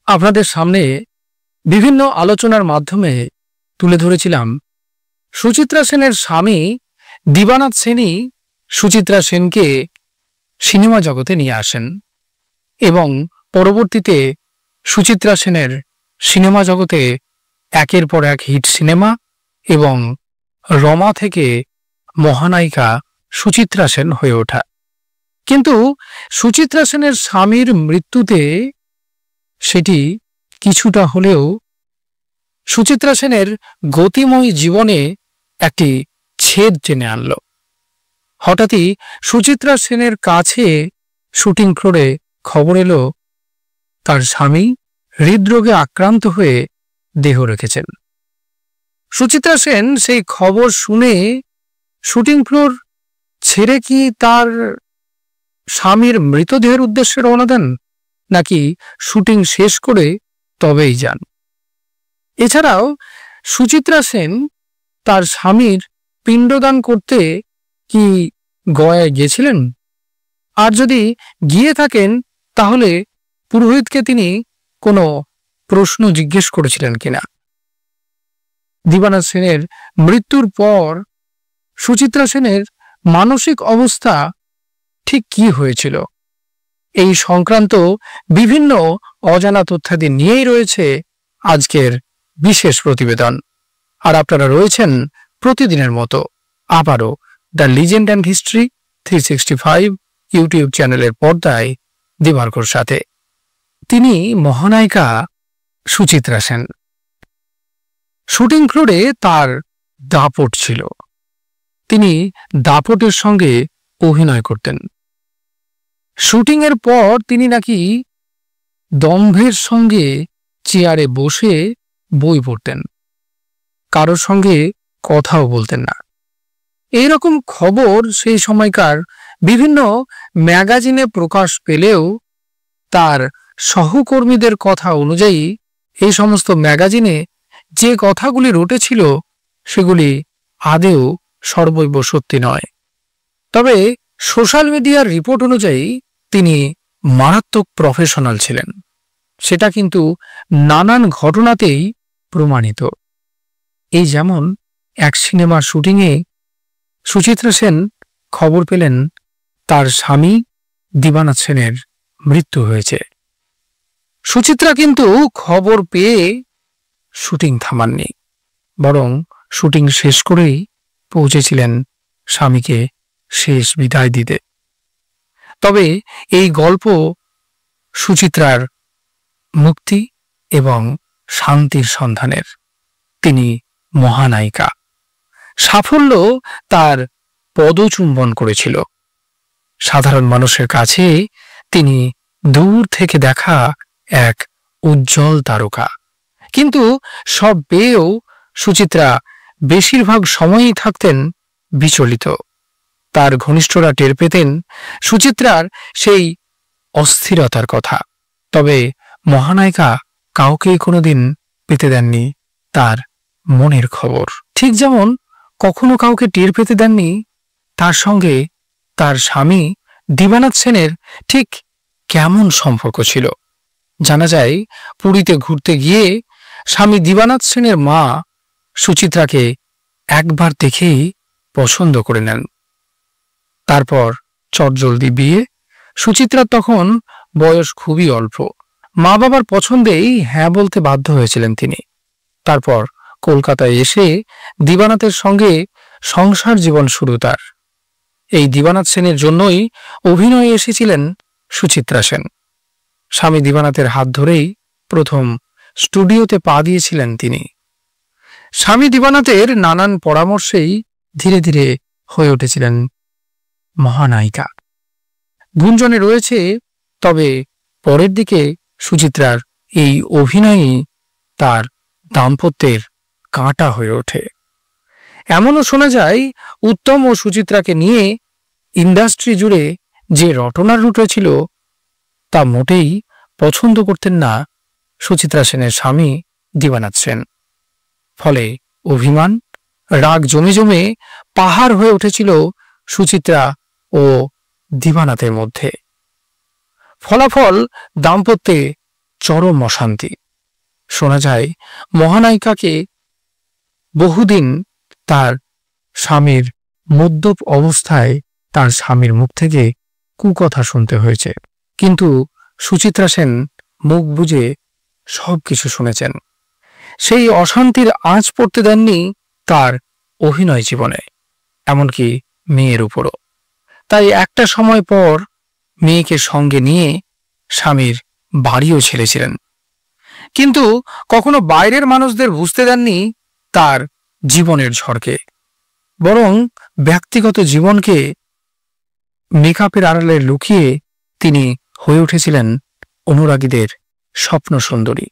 আপনাদের সামনে বিভিন্ন আলোচনার মাধ্যমে তুলে ধরেছিলাম সুচিত্রা সেনের স্বামী দিবানাথ সেনই সুচিত্রা সেনকে সিনেমা জগতে নিয়ে আসেন এবং পরবর্তীতে সুচিত্রা সেনের সিনেমা জগতে একের পর এক হিট সিনেমা এবং রমা থেকে মহানায়িকা সুচিত্রা সেন হয়ে ওঠা। কিন্তু সুচিত্রা সেনের স্বামীর মৃত্যুতে সেটি কিছুটা হলেও সুচিত্রা সেনের গতিময় জীবনে একটি ছেদ টেনে আনল। হঠাৎই সুচিত্রা সেনের কাছে শুটিং ফ্লোরে খবর এলো তার স্বামী হৃদরোগে আক্রান্ত হয়ে দেহ রেখেছেন। সুচিত্রা সেন সেই খবর শুনে শুটিং ফ্লোর ছেড়ে কি তার স্বামীর মৃতদেহের উদ্দেশ্যে রওনা দেন, নাকি শুটিং শেষ করে তবেই যান? এছাড়াও সুচিত্রা সেন তার স্বামীর পিণ্ডদান করতে কি গয়ায় গিয়েছিলেন? আর যদি গিয়ে থাকেন তাহলে পুরোহিতকে তিনি কোনো প্রশ্ন জিজ্ঞেস করেছিলেন কিনা? দিবানাথ সেনের মৃত্যুর পর সুচিত্রা সেনের মানসিক অবস্থা ঠিক কি হয়েছিল, এই সংক্রান্ত বিভিন্ন অজানা তথ্যাদি নিয়েই রয়েছে আজকের বিশেষ প্রতিবেদন। আর আপনারা রয়েছেন প্রতিদিনের মতো আবারও the legend and history 365 YouTube চ্যানেলের পর্দায় দিবাকর সাথে। তিনি মহানায়িকা সুচিত্রা সেন। শুটিং ফ্লোরে তার দাপট ছিল, তিনি দাপটের সঙ্গে অভিনয় করতেন। শুটিংয়ের পর তিনি নাকি দম্ভের সঙ্গে চেয়ারে বসে বই পড়তেন, কারোর সঙ্গে কথাও বলতেন না। এইরকম খবর সেই সময়কার বিভিন্ন ম্যাগাজিনে প্রকাশ পেলেও তার সহকর্মীদের কথা অনুযায়ী এই সমস্ত ম্যাগাজিনে যে কথাগুলি রটেছিল সেগুলি আদেও সর্বৈব সত্যি নয়। তবে সোশ্যাল মিডিয়ার রিপোর্ট অনুযায়ী তিনি মারাত্মক প্রফেশনাল ছিলেন, সেটা কিন্তু নানান ঘটনাতেই প্রমাণিত। এই যেমন এক সিনেমার শুটিংয়ে সুচিত্রা সেন খবর পেলেন তার স্বামী দিবানাথ সেনের মৃত্যু হয়েছে। সুচিত্রা কিন্তু খবর পেয়ে শুটিং থামাননি, বরং শুটিং শেষ করেই পৌঁছেছিলেন স্বামীকে শেষ বিদায় দিতে। তবে এই গল্প সুচিত্রার মুক্তি এবং শান্তির সন্ধানের। তিনি মহানায়িকা। সাফল্য তার পদচুম্বন করেছিল। সাধারণ মানুষের কাছে তিনি দূর থেকে দেখা এক উজ্জ্বল তারকা। কিন্তু সব পেয়েও সুচিত্রা বেশিরভাগ সময়ই থাকতেন বিচলিত। তার ঘনিষ্ঠরা টের পেতেন সুচিত্রার সেই অস্থিরতার কথা। তবে মহানায়িকা কাউকেই কোনোদিন পেতে দেননি তার মনের খবর। ঠিক যেমন কখনো কাউকে টের পেতে দেননি তার সঙ্গে তার স্বামী দিবানাথ সেনের ঠিক কেমন সম্পর্ক ছিল। জানা যায় পুরীতে ঘুরতে গিয়ে স্বামী দিবানাথ সেনের মা সুচিত্রাকে একবার দেখেই পছন্দ করে নেন। তারপর চটজলদি বিয়ে। সুচিত্রার তখন বয়স খুবই অল্প। মা বাবার পছন্দেই হ্যাঁ বলতে বাধ্য হয়েছিলেন তিনি। তারপর কলকাতায় এসে দিবানাথের সঙ্গে সংসার জীবন শুরু তার। এই দিবানাথ সেনের জন্যই অভিনয়ে এসেছিলেন সুচিত্রা সেন। স্বামী দিবানাথের হাত ধরেই প্রথম স্টুডিওতে পা দিয়েছিলেন তিনি। স্বামী দিবানাথের নানান পরামর্শেই ধীরে ধীরে হয়ে উঠেছিলেন মহানায়িকা। গুঞ্জনে রয়েছে, তবে পরের দিকে সুচিত্রার এই অভিনয়ই তার দাম্পত্যের কাঁটা হয়ে ওঠে। এমনও শোনা যায় উত্তম ও সুচিত্রাকে নিয়ে ইন্ডাস্ট্রি জুড়ে যে রটনা রটেছিল তা মোটেই পছন্দ করতেন না সুচিত্রা সেনের স্বামী দিবানাথ সেন। ফলে অভিমান, রাগ জমে জমে পাহাড় হয়ে উঠেছিল সুচিত্রা ও দিবানাথের মধ্যে। ফলাফল দাম্পত্যে চরম অশান্তি। শোনা যায় মহানায়িকাকে বহুদিন তার স্বামীর মদ্যপ অবস্থায় তার স্বামীর মুখ থেকে কুকথা শুনতে হয়েছে, কিন্তু সুচিত্রা সেন মুখ বুজে সবকিছু শুনেছেন। সেই অশান্তির আঁচ পড়তে দেননি তার অভিনয় জীবনে, এমনকি মেয়ের উপরও। তাই একটা সময় পর মেয়েকে সঙ্গে নিয়ে স্বামীর বাড়িও ছেড়েছিলেন, কিন্তু কখনো বাইরের মানুষদের বুঝতে দেননি তার জীবনের ঝড়কে। বরং ব্যক্তিগত জীবনকে মেকআপের আড়ালে লুকিয়ে তিনি হয়ে উঠেছিলেন অনুরাগীদের স্বপ্ন সুন্দরী।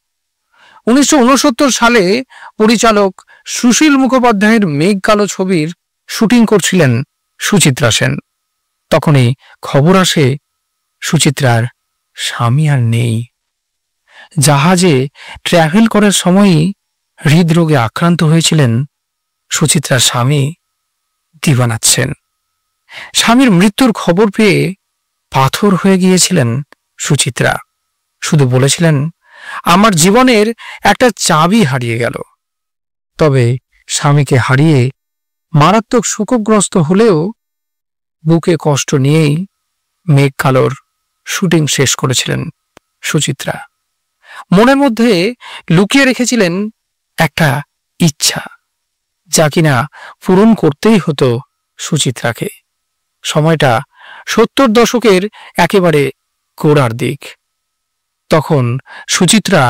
1969 সালে পরিচালক সুশীল মুখোপাধ্যায়ের মেঘ কালো ছবির শুটিং করছিলেন সুচিত্রা সেন। তখনই খবর আসে সুচিত্রার স্বামী আর নেই। জাহাজে ট্র্যাভেল করার সময়ই হৃদরোগে আক্রান্ত হয়েছিলেন সুচিত্রার স্বামী দিবানাথ সেন। স্বামীর মৃত্যুর খবর পেয়ে পাথর হয়ে গিয়েছিলেন সুচিত্রা। শুধু বলেছিলেন, আমার জীবনের একটা চাবি হারিয়ে গেল। তবে স্বামীকে হারিয়ে মারাত্মক শোকগ্রস্ত হলেও বুকে কষ্ট নিয়েই মেঘ কালোর শুটিং শেষ করেছিলেন সুচিত্রা। মনের মধ্যে লুকিয়ে রেখেছিলেন একটা ইচ্ছা, যা কিনা পূরণ করতেই হতো সুচিত্রাকে। সময়টা 70 দশকের একেবারে গোড়ার দিক। তখন সুচিত্রা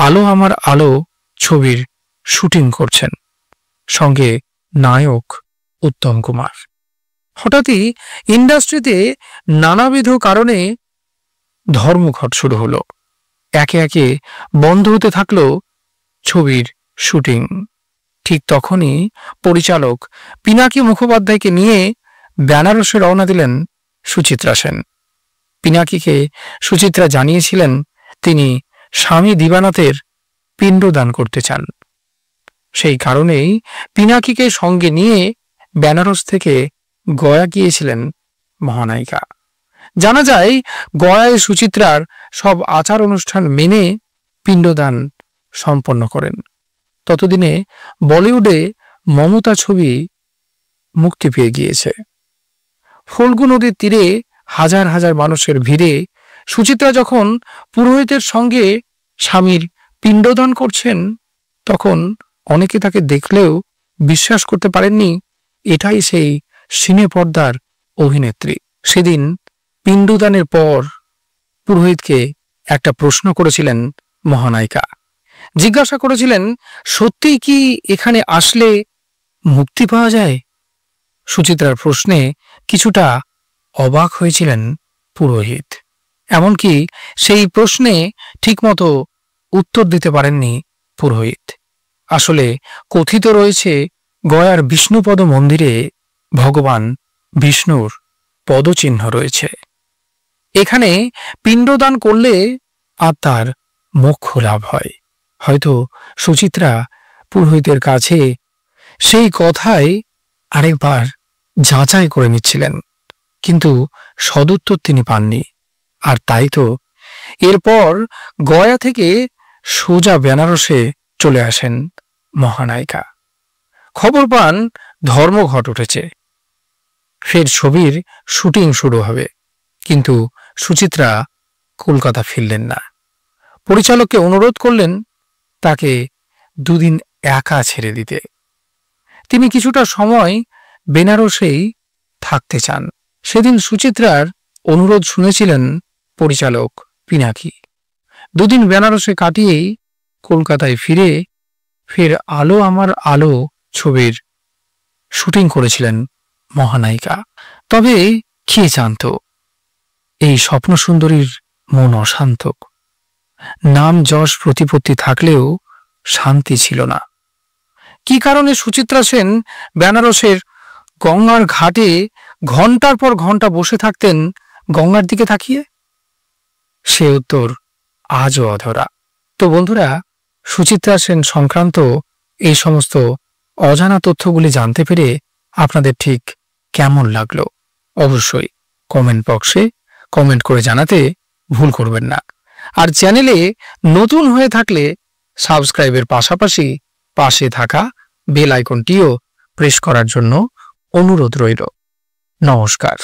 আলো আমার আলো ছবির শুটিং করছেন, সঙ্গে নায়ক উত্তম কুমার। হঠাৎই ইন্ডাস্ট্রিতে নানাবিধ কারণে ধর্মঘট শুরু হলো। একে একে বন্ধ হতে থাকলো ছবির শুটিং। ঠিক তখনই পরিচালক পিনাকি মুখোপাধ্যায়কে নিয়ে বেনারসে রওনা দিলেন সুচিত্রা সেন। পিনাকিকে সুচিত্রা জানিয়েছিলেন তিনি স্বামী দিবানাথের পিণ্ডদান করতে চান। সেই কারণেই পিনাকিকে সঙ্গে নিয়ে বেনারস থেকে গয়া গিয়েছিলেন মহানায়িকা। জানা যায় গয়ায় সুচিত্রার সব আচার অনুষ্ঠান মেনে পিণ্ডদান সম্পন্ন করেন। ততদিনে বলিউডে মমতা ছবি মুক্তি পেয়ে গিয়েছে। ফল্গু নদীর তীরে হাজার হাজার মানুষের ভিড়ে সুচিত্রা যখন পুরোহিতের সঙ্গে স্বামীর পিণ্ডদান করছেন, তখন অনেকে তাকে দেখলেও বিশ্বাস করতে পারেননি এটাই সেই সিনে পর্দার অভিনেত্রী। সেদিন পিণ্ডদানের পর পুরোহিতকে একটা প্রশ্ন করেছিলেন মহানায়িকা। জিজ্ঞাসা করেছিলেন, সত্যিই কি এখানে আসলে মুক্তি পাওয়া যায়? সুচিত্রার প্রশ্নে কিছুটা অবাক হয়েছিলেন পুরোহিত। এমনকি সেই প্রশ্নে ঠিকমতো উত্তর দিতে পারেননি পুরোহিত। আসলে কথিত রয়েছে গয়ার বিষ্ণুপদ মন্দিরে ভগবান বিষ্ণুর পদচিহ্ন রয়েছে। এখানে পিণ্ডদান করলে আত্মার মোক্ষ লাভ হয়। হয়তো সুচিত্রা পুরোহিতের কাছে সেই কথাই আরেকবার যাচাই করে নিচ্ছিলেন, কিন্তু সদুত্তর তিনি পাননি। আর তাই তো এরপর গয়া থেকে সোজা বেনারসে চলে আসেন মহানায়িকা। খবর পান ধর্মঘট উঠেছে, ফের ছবির শুটিং শুরু হবে। কিন্তু সুচিত্রা কলকাতা ফিরলেন না। পরিচালককে অনুরোধ করলেন তাকে দুদিন একা ছেড়ে দিতে। তিনি কিছুটা সময় বেনারসেই থাকতে চান। সেদিন সুচিত্রার অনুরোধ শুনেছিলেন পরিচালক পিনাকি। দুদিন বেনারসে কাটিয়েই কলকাতায় ফিরে ফের আলো আমার আলো ছবির শুটিং করেছিলেন মহানায়িকা। তবে কে জানত এই স্বপ্ন সুন্দরীর মন অশান্ত। নাম যশ প্রতিপত্তি থাকলেও শান্তি ছিল না। কি কারণে সুচিত্রা সেন বেনারসের গঙ্গার ঘাটে ঘন্টার পর ঘন্টা বসে থাকতেন গঙ্গার দিকে তাকিয়ে? সে উত্তর আজও অধরা। তো বন্ধুরা, সুচিত্রা সেন সংক্রান্ত এই সমস্ত অজানা তথ্যগুলি জানতে পেরে আপনাদের ঠিক কেমন লাগলো অবশ্যই কমেন্ট বক্সে কমেন্ট করে জানাতে ভুল করবেন না। আর চ্যানেলে নতুন হয়ে থাকলে সাবস্ক্রাইবের পাশাপাশি পাশে থাকা বেল আইকনটিও প্রেস করার জন্য অনুরোধ রইল। নমস্কার।